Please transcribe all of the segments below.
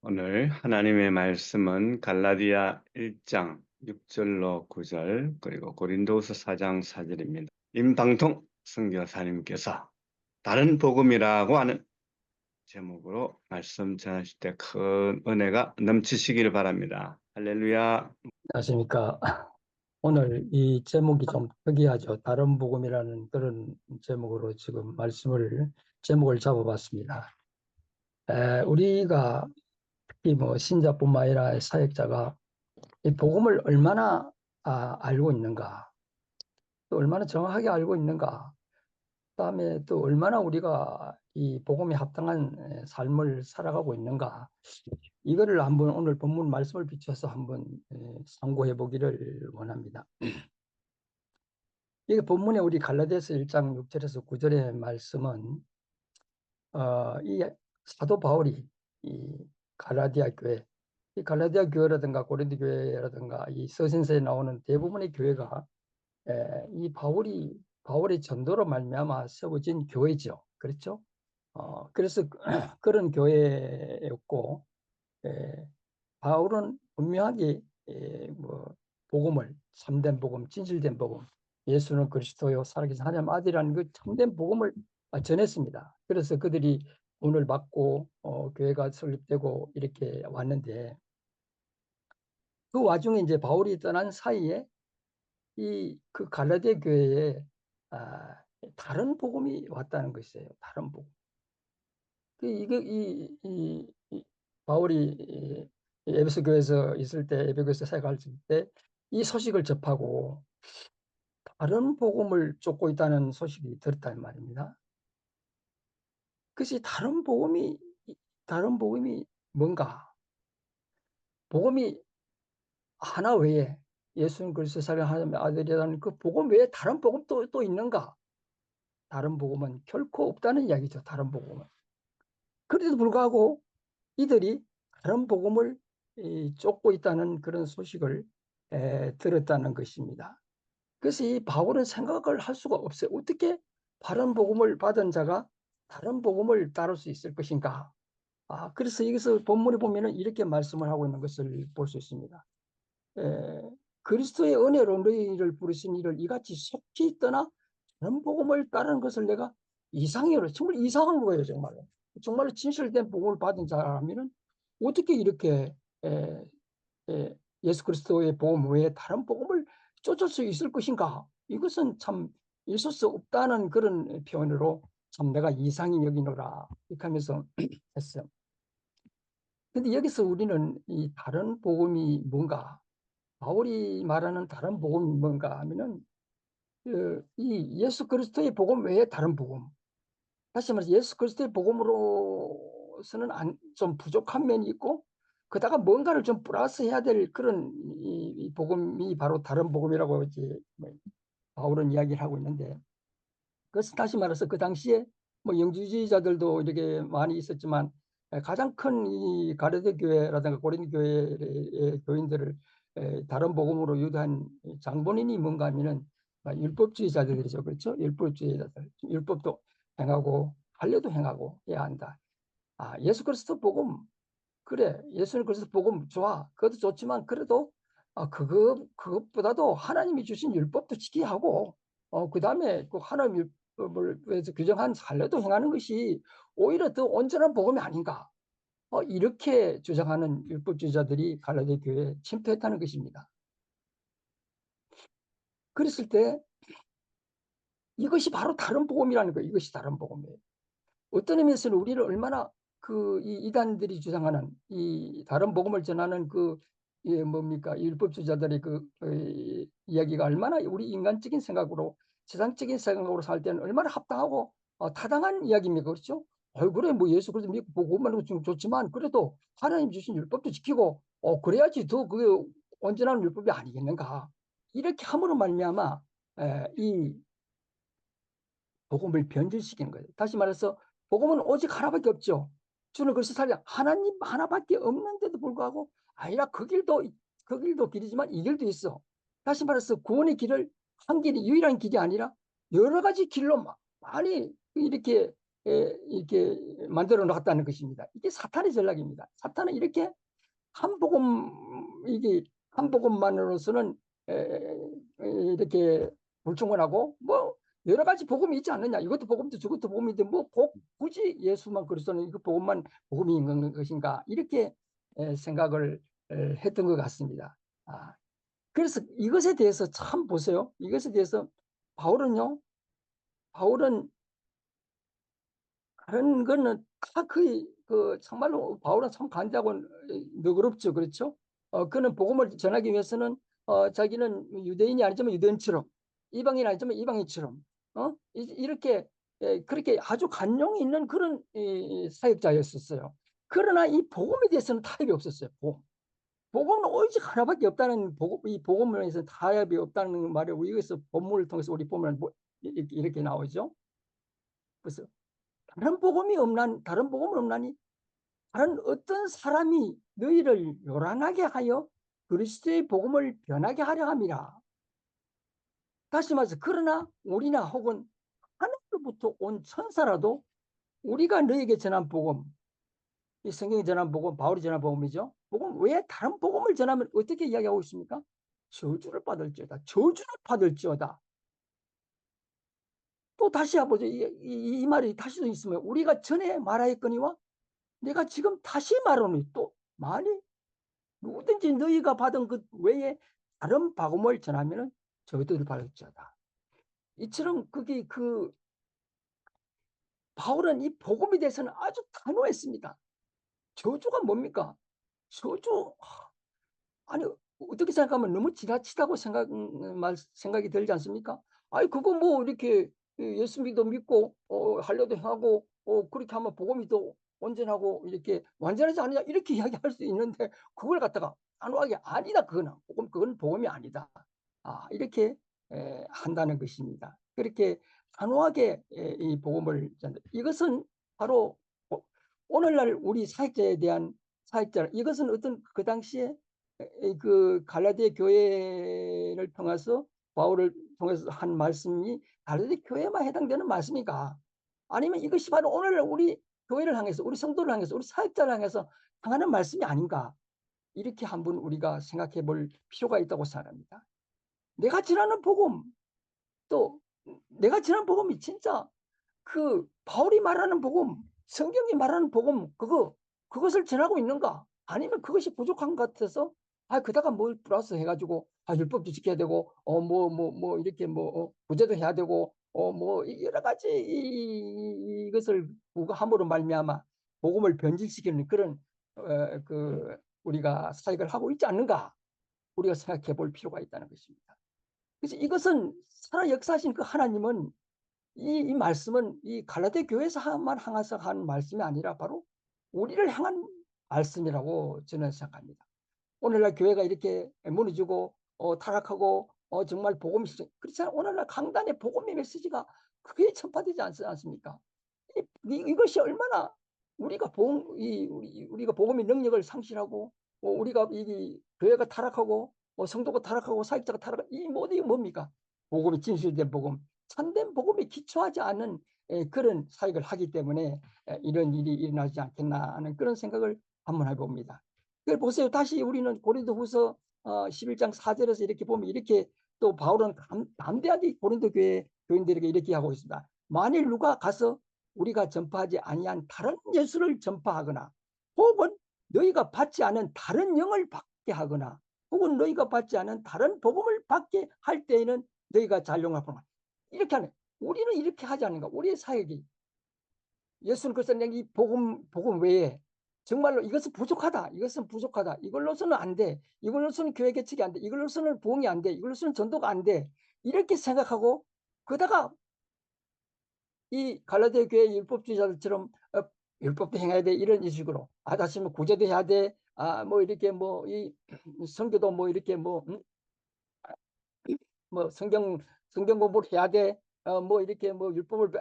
오늘 하나님의 말씀은 갈라디아 1장 6절로 9절 그리고 고린도후서 4장 4절입니다. 임방통 선교사님께서 다른 복음이라고 하는 제목으로 말씀 전하실 때 큰 은혜가 넘치시길 바랍니다. 할렐루야. 안녕하십니까. 오늘 이 제목이 좀 특이하죠. 다른 복음이라는 그런 제목으로 지금 제목을 잡아봤습니다. 우리가 특히 뭐 신자뿐만 아니라 사역자가 이 복음을 얼마나 알고 있는가, 또 얼마나 정확하게 알고 있는가, 그다음에 또 얼마나 우리가 이 복음에 합당한 삶을 살아가고 있는가, 이거를 한번 오늘 본문 말씀을 비춰서 한번 상고해 보기를 원합니다. 이게 본문에 우리 갈라디아서 1장 6절에서 9절의 말씀은 이 사도 바울이 이 갈라디아 교회, 이 갈라디아 교회라든가 고린도 교회라든가 이 서신서에 나오는 대부분의 교회가 이 바울의 전도로 말미암아 세워진 교회죠. 그렇죠? 그래서 그런 교회였고, 바울은 분명하게 뭐 복음을, 참된 복음, 진실된 복음, 예수는 그리스도요 살아계신 하나님 아들이라는 그 참된 복음을 전했습니다. 그래서 그들이 오늘 받고 교회가 설립되고 이렇게 왔는데, 그 와중에 이제 바울이 떠난 사이에 이 그 갈라디아 교회에 다른 복음이 왔다는 것이에요. 다른 복음. 이 바울이 에베소 교회에서 있을 때, 에베소 교회에서 사역할 때 이 소식을 접하고 다른 복음을 쫓고 있다는 소식이 들었단 말입니다. 그것이 다른 복음이 뭔가? 복음이 하나 외에 예수는 그리스도 살아계신 하나님의 아들이라는 그 복음 외에 다른 복음 또 있는가? 다른 복음은 결코 없다는 이야기죠. 다른 복음은. 그런데도 불구하고 이들이 다른 복음을 쫓고 있다는 그런 소식을 들었다는 것입니다. 그래서 이 바울은 생각을 할 수가 없어요. 어떻게 바른 복음을 받은 자가 다른 복음을 따를 수 있을 것인가? 그래서 여기서 본문에 보면은 이렇게 말씀을 하고 있는 것을 볼 수 있습니다. 에, 그리스도의 은혜로 너희를 부르신 이를 이같이 속히 떠나 다른 복음을 따르는 것을 내가 이상해요. 정말 이상한 거예요, 정말로. 정말로 진실된 복음을 받은 자라면은 어떻게 이렇게 에, 예수 그리스도의 복음 외에 다른 복음을 쫓을 수 있을 것인가? 이것은 참 있을 수 없다는 그런 표현으로 참 내가 이상히 여기노라 이렇게 하면서 했어요. 근데 여기서 우리는 이 다른 복음이 뭔가, 바울이 말하는 다른 복음이 뭔가 하면은 이 예수 그리스도의 복음 외에 다른 복음, 다시 말해서 예수 그리스도의 복음으로서는 좀 부족한 면이 있고, 그다가 뭔가를 좀 플러스 해야 될 그런 이 복음이 바로 다른 복음이라고 이제 바울은 이야기를 하고 있는데, 그것은 다시 말해서 그 당시에 뭐 영주주의자들도 이렇게 많이 있었지만 가장 큰 이 가르디 교회라든가 고린도 교회의 교인들을 다른 복음으로 유도한 장본인이 뭔가 하면은 율법주의자들이죠. 그렇죠? 율법주의자들. 율법도 행하고 할례도 행하고 해야 한다. 예수 그리스도 복음, 그래, 예수 그리스도 복음 좋아. 그것도 좋지만 그래도 그것보다도 하나님이 주신 율법도 지켜야 하고, 그다음에 그 하나님 율법을 위해서 규정한 할례도 행하는 것이 오히려 더 온전한 복음이 아닌가. 이렇게 주장하는 율법주의자들이 갈라디아 교회에 침투했다는 것입니다. 그랬을 때 이것이 바로 다른 복음이라는 거예요. 이것이 다른 복음이에요. 어떤 의미에서는 우리를 얼마나 이 이단들이 주장하는 이 다른 복음을 전하는 뭡니까? 율법주의자들의 이야기가 얼마나 우리 인간적인 생각으로, 세상적인 생각으로 살 때는 얼마나 합당하고 타당한 이야기입니까? 그렇죠? 그래, 뭐 예수 그리스도 믿고 복음만 좋지만 그래도 하나님 주신 율법도 지키고 그래야지 더 그게 온전한 율법이 아니겠는가? 이렇게 함으로 말미암아 이 복음을 변질시키는 거예요. 다시 말해서 복음은 오직 하나밖에 없죠. 주는 그리스도 살려 하나님 하나밖에 없는데도 불구하고 아니라 그 길도 길이지만 이 길도 있어. 다시 말해서 구원의 길을 한 길이 유일한 길이 아니라 여러 가지 길로 많이 이렇게 이렇게 만들어 놓았다는 것입니다. 이게 사탄의 전략입니다. 사탄은 이렇게 한 복음, 이게 한 복음만으로서는 이렇게 불충분하고 뭐 여러 가지 복음이 있지 않느냐. 이것도 복음도 저것도 복음인데 뭐 굳이 예수만 그리스도는 이거 복음만 복음이 있는 것인가. 이렇게 생각을 했던 것 같습니다. 그래서 이것에 대해서 참 보세요. 이것에 대해서 바울은 다른 거는 다 거의 정말로 바울은 참 간대하고 너그럽죠. 그렇죠? 그는 복음을 전하기 위해서는 자기는 유대인이 아니지만 유대인처럼, 이방인이 아니지만 이방인처럼, 이렇게 그렇게 아주 간용이 있는 그런 사역자였었어요. 그러나 이 복음에 대해서는 타협이 없었어요. 복음은 오직 하나밖에 없다는 이 복음에 대해서 타협이 없다는 말을 여기서 본문을 통해서 우리 보면 이렇게 나오죠. 그래서 다른 복음은 없나니 다른 어떤 사람이 너희를 요란하게 하여 그리스도의 복음을 변하게 하려 함이라. 다시 말해서 그러나 우리나 혹은 하늘로부터 온 천사라도 우리가 너에게 전한 복음, 이 성경이 전한 복음, 바울이 전한 복음이죠. 복음 왜 다른 복음을 전하면 어떻게 이야기하고 있습니까? 저주를 받을지어다. 저주를 받을지어다. 또 다시 해보죠. 이 말이 다시도 있으면 우리가 전에 말하였거니와 내가 지금 다시 말하노니 또 만일 누구든지 너희가 받은 그 외에 다른 복음을 전하면은 저희들을 받을지어다. 이처럼 그게 바울은 이 복음에 대해서는 아주 단호했습니다. 저주가 뭡니까? 저주 아니 어떻게 생각하면 너무 지나치다고 생각이 들지 않습니까? 아니 그거 뭐 이렇게 예수 믿고 하려도 하고 그렇게 하면 복음이 더 온전하고 이렇게 완전하지 않느냐 이렇게 이야기할 수 있는데 그걸 갖다가 단호하게 아니다 그건 복음이 아니다. 이렇게 한다는 것입니다. 그렇게 단호하게 이 복음을 이것은 바로 오늘날 우리 사역자에 대한 사역자 이것은 어떤 그 당시에 그 갈라디아 교회를 통해서 바울을 통해서 한 말씀이 갈라디아 교회만 해당되는 말씀인가? 아니면 이것이 바로 오늘 우리 교회를 향해서 우리 성도를 향해서 우리 사역자를 향해서 향하는 말씀이 아닌가? 이렇게 한번 우리가 생각해 볼 필요가 있다고 생각합니다. 내가 전하는 복음 또 내가 전하는 복음이 진짜 그 바울이 말하는 복음, 성경이 말하는 복음 그것을 전하고 있는가? 아니면 그것이 부족한 것 같아서 그다가 뭘 플러스 해가지고 율법도 지켜야 되고 뭐 이렇게 뭐 구제도 해야 되고 뭐 여러 가지 이것을 부과함으로 말미암아 복음을 변질시키는 그런 우리가 사역을 하고 있지 않는가? 우리가 생각해 볼 필요가 있다는 것입니다. 그래서 이것은 살아 역사하신 그 하나님은 이 말씀은 이 갈라디아 교회에서만 향해서 한 말씀이 아니라 바로 우리를 향한 말씀이라고 저는 생각합니다. 오늘날 교회가 이렇게 무너지고 타락하고 정말 복음이 그렇잖아요. 오늘날 강단의 복음의 메시지가 크게 전파되지 않습니까? 이것이 얼마나 우리가 복음의 능력을 상실하고 우리가 이 교회가 타락하고 성도가 타락하고 사역자가 타락하고 이 모든 게 뭡니까? 복음이 진실된 복음, 참된 복음에 기초하지 않은 그런 사역을 하기 때문에 이런 일이 일어나지 않겠나 하는 그런 생각을 한번 해봅니다. 그걸 보세요. 다시 우리는 고린도후서 11장 4절에서 이렇게 보면 이렇게 또 바울은 담대하게 고린도 교회 교인들에게 이렇게 하고 있습니다. 만일 누가 가서 우리가 전파하지 아니한 다른 예수를 전파하거나 혹은 너희가 받지 않은 다른 영을 받게 하거나 혹은 너희가 받지 않은 다른 복음을 받게 할 때에는 너희가 잘용하거나 이렇게 하는 우리는 이렇게 하지 않는가? 우리의 사역이 예수는 그래서 이 복음 외에 정말로 이것은 부족하다. 이것은 부족하다. 이걸로서는 안 돼. 이걸로서는 교회 개척이 안 돼. 이걸로서는 부흥이 안 돼. 이걸로서는 전도가 안 돼. 이렇게 생각하고 그러다가 이 갈라디아 교회 율법주의자들처럼 율법도 행해야 돼 이런 식으로 다시 뭐 구제도 해야 돼 뭐 이렇게 뭐 이 성교도 뭐 이렇게 뭐 성경 공부를 해야 돼 뭐 이렇게 뭐 율법을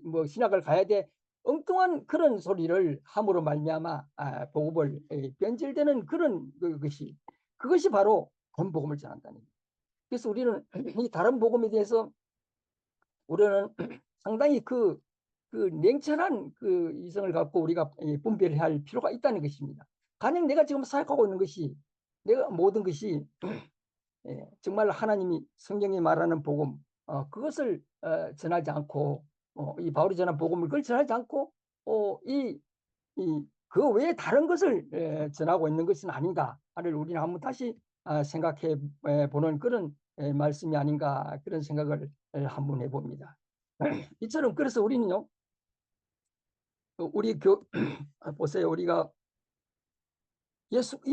뭐 신학을 가야 돼 엉뚱한 그런 소리를 함으로 말미암아 복음을 변질되는 그런 그것이 바로 본 복음을 전한다는 거예요. 그래서 우리는 이 다른 복음에 대해서 우리는 상당히 그 냉철한 그 이성을 갖고 우리가 분별할 필요가 있다는 것입니다. 가령 내가 지금 사역하고 있는 것이, 내가 모든 것이 정말 하나님이 성경이 말하는 복음, 그것을 전하지 않고, 이 바울이 전한 복음을 그걸 전하지 않고, 그 외에 다른 것을 전하고 있는 것은 아닌가를 우리는 한번 다시 생각해 보는 그런 말씀이 아닌가, 그런 생각을 한번 해봅니다. 이처럼 그래서 우리는요, 우리 보세요. 우리가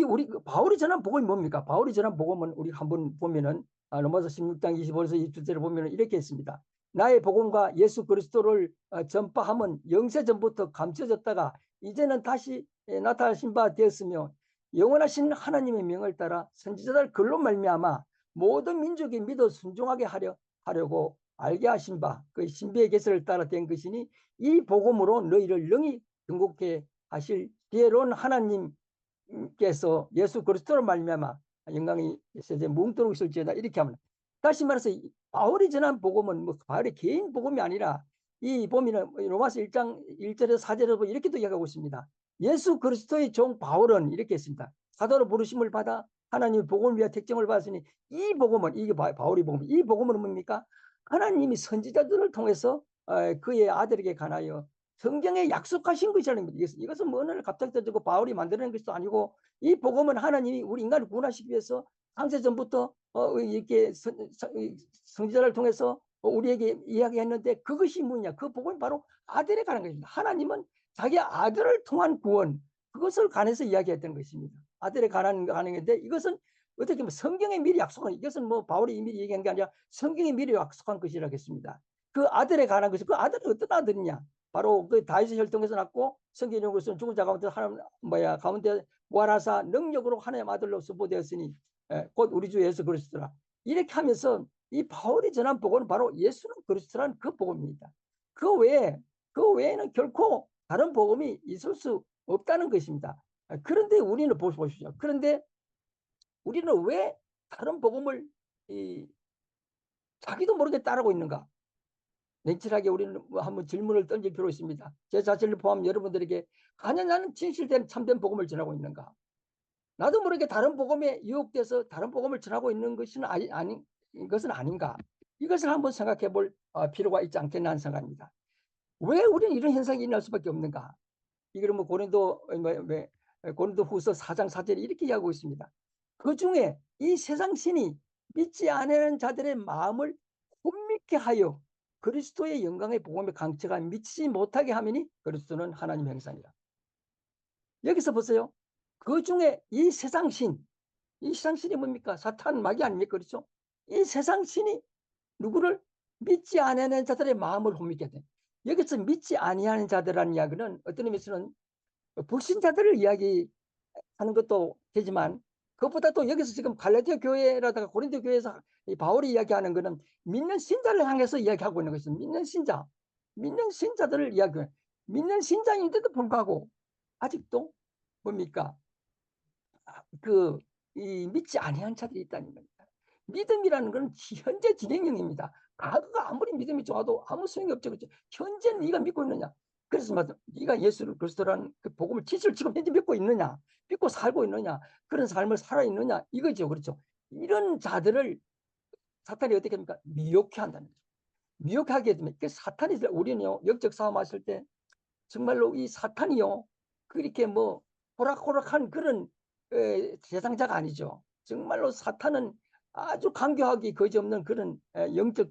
우리 바울이 전한 복음이 뭡니까? 바울이 전한 복음은 우리 한번 보면은 로마서 16장 25절에서 27절을 보면은 이렇게 했습니다. 나의 복음과 예수 그리스도를 전파함은 영세 전부터 감춰졌다가 이제는 다시 나타나신 바 되었으며 영원하신 하나님의 명을 따라 선지자들 글로 말미암아 모든 민족이 믿어 순종하게 하려고 알게 하신 바 그 신비의 계시를 따라 된 것이니 이 복음으로 너희를 영이 등극해 하실 지혜로운 하나님께서 예수 그리스도로 말미암아 영광이 세제 뭉도록 있을지어다, 이렇게 합니다. 다시 말해서 바울이 전한 복음은 뭐 바울의 개인 복음이 아니라 이 보면은 로마서 1장 1절에서 4절에 보면 이렇게도 이야기하고 있습니다. 예수 그리스도의 종 바울은 이렇게 했습니다. 사도로 부르심을 받아 하나님의 복음을 위한 택정을 받았으니 이 복음은, 이게 바울의 복음, 이 복음은 뭡니까? 하나님이 선지자들을 통해서 그의 아들에게 관하여 성경에 약속하신 것이라는 겁니다. 이것은 뭐 오늘 갑자기 떠지고 바울이 만들어낸 것도 아니고, 이 복음은 하나님이 우리 인간을 구원하시기 위해서 창세전부터 이렇게 성지자를 통해서 우리에게 이야기했는데, 그것이 뭐냐? 그 복음이 바로 아들에 관한 것입니다. 하나님은 자기 아들을 통한 구원, 그것을 관해서 이야기했던 것입니다. 아들에 관한 건데, 이것은 어떻게 보면 성경에 미리 약속한, 이것은 뭐 바울이 미리 얘기한 게 아니라 성경에 미리 약속한 것이라겠습니다. 그 아들에 관한 것이, 그 아들은 어떤 아들이냐? 바로 그 다윗의 혈통에서 났고 성경적으로서는 죽은 자 가운데 하나님 가운데 부활하사 능력으로 하나님 아들로 선포되었으니 곧 우리 주 예수 그리스도라. 이렇게 하면서 이 바울이 전한 복음은 바로 예수는 그리스도라는 그 복음입니다. 그 외에는 결코 다른 복음이 있을 수 없다는 것입니다. 그런데 우리는 보십시오. 그런데 우리는 왜 다른 복음을 자기도 모르게 따르고 있는가? 냉철하게 우리는 한번 질문을 던질 필요 있습니다. 제 자신을 포함 여러분들에게 과연 나는 진실된 참된 복음을 전하고 있는가? 나도 모르게 다른 복음에 유혹돼서 다른 복음을 전하고 있는 것은 것은 아닌가? 이것을 한번 생각해 볼 필요가 있지 않겠나 하는 생각입니다. 왜 우리는 이런 현상이 일어날 수밖에 없는가? 이걸 뭐 고린도 후서 4장 4절에 이렇게 이야기하고 있습니다. 그 중에 이 세상 신이 믿지 않는 자들의 마음을 혼미케 하여 그리스도의 영광의 복음의 강체가 미치지 못하게 하면이 그리스도는 하나님의 형상이라. 여기서 보세요. 그 중에 이 세상 신이 뭡니까? 사탄 마귀 아닙니까? 그렇죠? 이 세상 신이 누구를? 믿지 않는 자들의 마음을 혼미게 돼. 여기서 믿지 아니하는 자들이라는 이야기는 어떤 의미에서는 불신자들을 이야기하는 것도 되지만, 그것보다 또 여기서 지금 갈라디아 교회라다가 고린도 교회에서 이 바울이 이야기하는 것은 믿는 신자를 향해서 이야기하고 있는 것입니다. 믿는 신자들을 이야기해요. 믿는 신자인데도 불구하고 아직도 뭡니까? 믿지 아니한 자들이 있다는 겁니다. 믿음이라는 것은 현재 진행형입니다. 과거가 아무리 믿음이 좋아도 아무 소용이 없죠. 그렇죠? 현재 네가 믿고 있느냐? 그래서 네가 예수를 그리스도라는 그 복음을 진실을 지금 현재 믿고 있느냐? 믿고 살고 있느냐? 그런 삶을 살아 있느냐? 이거죠. 그렇죠? 이런 자들을 사탄이 어떻게 합니까? 미혹해 한다는 거죠. 미혹하게 되면 사탄이, 우리는요, 영적 싸움하실 때 정말로 이 사탄이요, 그렇게 뭐 호락호락한 그런 대상자가 아니죠. 정말로 사탄은 아주 간교하기 거지없는 그런 영적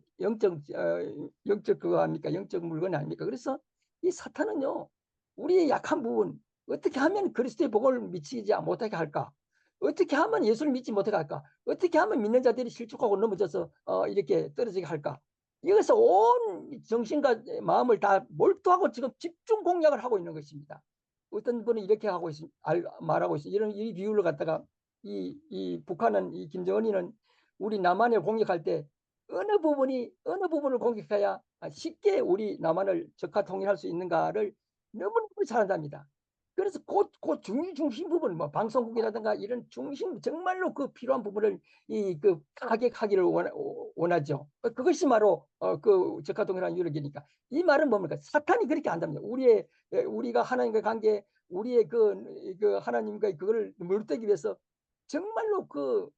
그거 아닙니까? 영적 물건 아닙니까? 그래서 이 사탄은요, 우리의 약한 부분, 어떻게 하면 그리스도의 복을 미치지 못하게 할까? 어떻게 하면 예수를 믿지 못하게 할까? 어떻게 하면 믿는 자들이 실족하고 넘어져서 이렇게 떨어지게 할까? 여기서 온 정신과 마음을 다 몰두하고 지금 집중 공략을 하고 있는 것입니다. 어떤 분은 이렇게 말하고 있어요. 이 비유를 갖다가 이 북한은, 이 김정은이는 우리 남한을 공격할 때 어느 부분을 공격해야 쉽게 우리 남한을 적화 통일할 수 있는가를 너무너무 잘한답니다. 그래서 그 중심 부분, 뭐 방송국이라든가 이런 중심, 정말로 그 필요한 부분을 그 타격하기를 원하죠. 그것이 바로 그 적화동이라는 유력이니까. 이 말은 뭡니까? 사탄이 그렇게 한답니다. 우리가 하나님과 관계, 우리의 그 하나님과의 그걸 물대기 위해서 정말로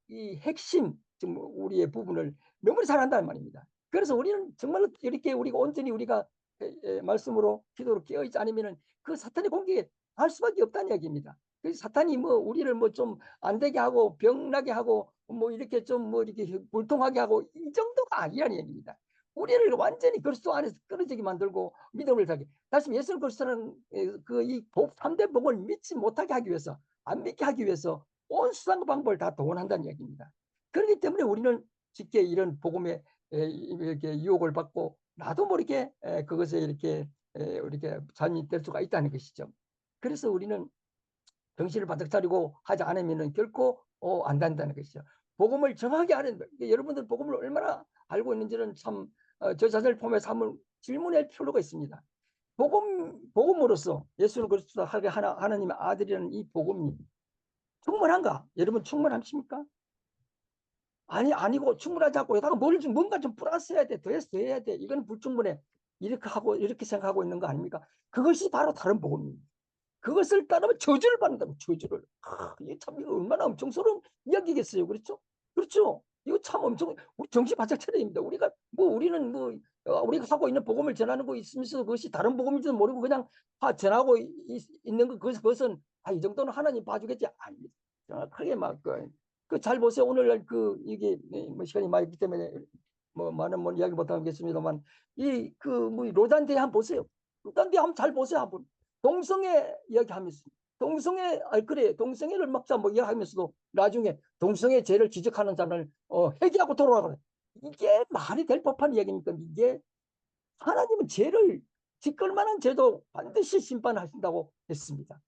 이 핵심, 지금 우리의 부분을 너무 잘한다는 말입니다. 그래서 우리는 정말로 이렇게 우리가 온전히 우리가 말씀으로 기도로 깨어있지 않으면은 그 사탄의 공격에 할 수밖에 없다는 이야기입니다. 그래서 사탄이 뭐 우리를 뭐 좀 안 되게 하고 병나게 하고 뭐 이렇게 좀 뭐 이렇게 불통하게 하고 이 정도가 아니라는 얘기입니다. 우리를 완전히 그리스도 안에서 끊어지게 만들고 믿음을 사게. 다시 예수 그리스도는 그이 3대 복을 믿지 못하게 하기 위해서, 안 믿게 하기 위해서 온 수단과 방법을 다 동원한다는 이야기입니다. 그렇기 때문에 우리는 쉽게 이런 복음에 이렇게 유혹을 받고 나도 모르게 그것에 이렇게 잠이 될 수가 있다는 것이죠. 그래서 우리는 정신을 바짝 차리고 하지 않으면 결코 안 된다는 것이죠. 복음을 정확히 아는, 여러분들 복음을 얼마나 알고 있는지는 참 저 자신을 보면서 한번 질문할 필요가 있습니다. 복음으로서 예수 그리스도 하나님의 아들이라는 이 복음이 충분한가? 여러분 충분하십니까? 아니고 충분하지 않고 여기다가 뭔가 좀 플러스 해야 돼. 더 해야 돼. 이건 불충분해. 이렇게 생각하고 있는 거 아닙니까? 그것이 바로 다른 복음입니다. 그것을 따르면 저주를 받는다고. 저주를. 이게 참 이거 얼마나 엄청스러운 이야기겠어요. 그렇죠? 그렇죠? 이거 참 엄청 우리 정신 바짝 차려야 됩니다. 우리는 우리가 하고 있는 복음을 전하는 거 있으면서 그것이 다른 복음인지도 모르고 그냥 전하고 있는 거 그것은 이 정도는 하나님 봐주겠지. 아닙니다. 정확하게 잘 보세요. 오늘날 이게 뭐 시간이 많이 있기 때문에 뭐 많은 이야기 못 하겠습니다만 로잔대 한번 보세요. 로잔대 한번 잘 보세요. 한번 동성애 이야기하면서 동성애를 막자 뭐 이야기하면서도 나중에 동성애 죄를 지적하는 자를 회개하고 돌아가라. 이게 말이 될 법한 이야기입니까? 이게 하나님은 죄를 짓걸 만한 죄도 반드시 심판하신다고 했습니다.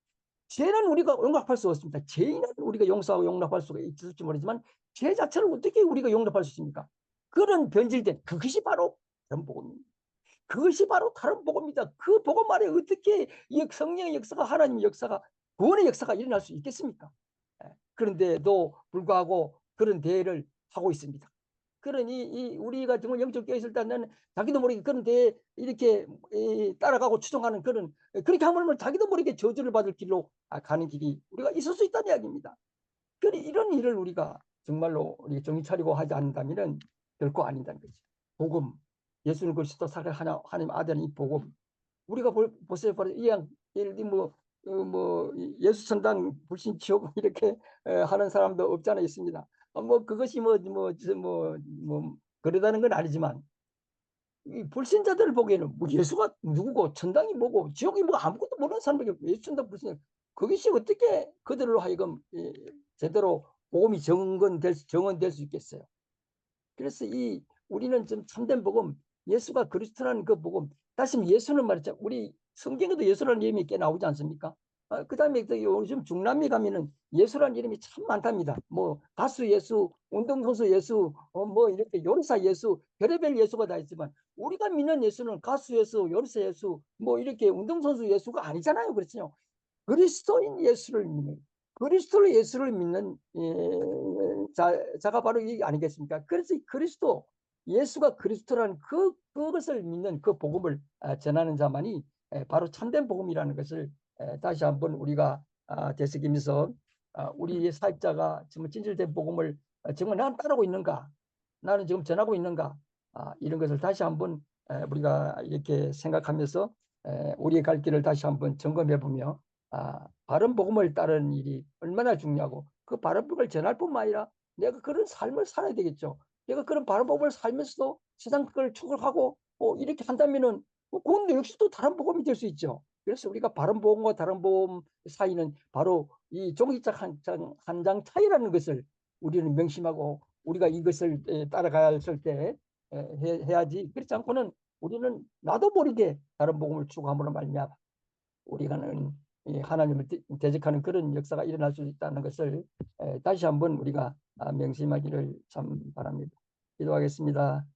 죄는 우리가 용납할 수 없습니다. 죄는 우리가 용서하고 용납할 수가 있을지 모르지만 죄 자체를 어떻게 우리가 용납할 수 있습니까? 그런 변질된 그것이 바로 다른 복음입니다. 그것이 바로 다른 복음입니다. 그 복음 안에 어떻게 이 성령의 역사가, 하나님의 역사가, 구원의 역사가 일어날 수 있겠습니까? 그런데도 불구하고 그런 대회를 하고 있습니다. 그러니 우리가 정말 영적 깨어 있을 때는 자기도 모르게 그런 대에 이렇게 따라가고 추종하는 그렇게 하면 자기도 모르게 저주를 받을 길로 가는 길이 우리가 있을 수 있다는 이야기입니다. 그러니 이런 일을 우리가 정말로 우리 정신 차리고 하지 않는다면 결코 아닌다는 거죠. 복음, 예수는 그리스도 하나님 아들인 이 복음. 우리가 보세요. 예를 들면 예수 천당 불신 지옥 이렇게 하는 사람도 없잖아 있습니다. 뭐 그것이 그러다는 건 아니지만 이 불신자들을 보기에는 뭐 예수가 누구고 천당이 뭐고 지옥이 뭐 아무것도 모르는 사람에게 예수 천당 불신 그것이 어떻게 그들로 하여금 제대로 복음이 정언될 수 있겠어요. 그래서 우리는 좀 참된 복음, 예수가 그리스도라는 그 복음, 다시 예수는 말이죠. 우리 성경에도 예수라는 이름이 꽤 나오지 않습니까? 그 다음에 요즘 중남미 가면은 예수라는 이름이 참 많답니다. 뭐 가수 예수, 운동선수 예수, 뭐 이렇게 요리사 예수, 별의별 예수가 다 있지만 우리가 믿는 예수는 가수 예수, 요리사 예수, 뭐 이렇게 운동선수 예수가 아니잖아요. 그렇죠? 그리스도인 예수를 믿는 그리스도의 예수를 믿는 자가 바로 이 아니겠습니까? 그래서 그리스도 예수가 그리스도라는 그것을 믿는 그 복음을 전하는 자만이 바로 참된 복음이라는 것을 다시 한번 우리가 되새기면서 우리의 사역자가 정말 진실된 복음을 정말 나는 따르고 있는가? 나는 지금 전하고 있는가? 이런 것을 다시 한번 우리가 이렇게 생각하면서 우리의 갈 길을 다시 한번 점검해 보며 바른 복음을 따르는 일이 얼마나 중요하고 그 바른 복음을 전할 뿐만 아니라 내가 그런 삶을 살아야 되겠죠. 내가 그런 바른 복음을 살면서도 세상 그걸 추구하고 이렇게 한다면은 그건 역시 또 다른 복음이 될 수 있죠. 그래서 우리가 바른 복음과 다른 복음 사이는 바로 이 종이짝 한 장 차이라는 것을 우리는 명심하고 우리가 이것을 따라가야 할 때 해야지. 그렇지 않고는 우리는 나도 모르게 다른 복음을 추구함으로 말미암아 우리가는 하나님을 대적하는 그런 역사가 일어날 수 있다는 것을 다시 한번 우리가 명심하기를 참 바랍니다. 기도하겠습니다.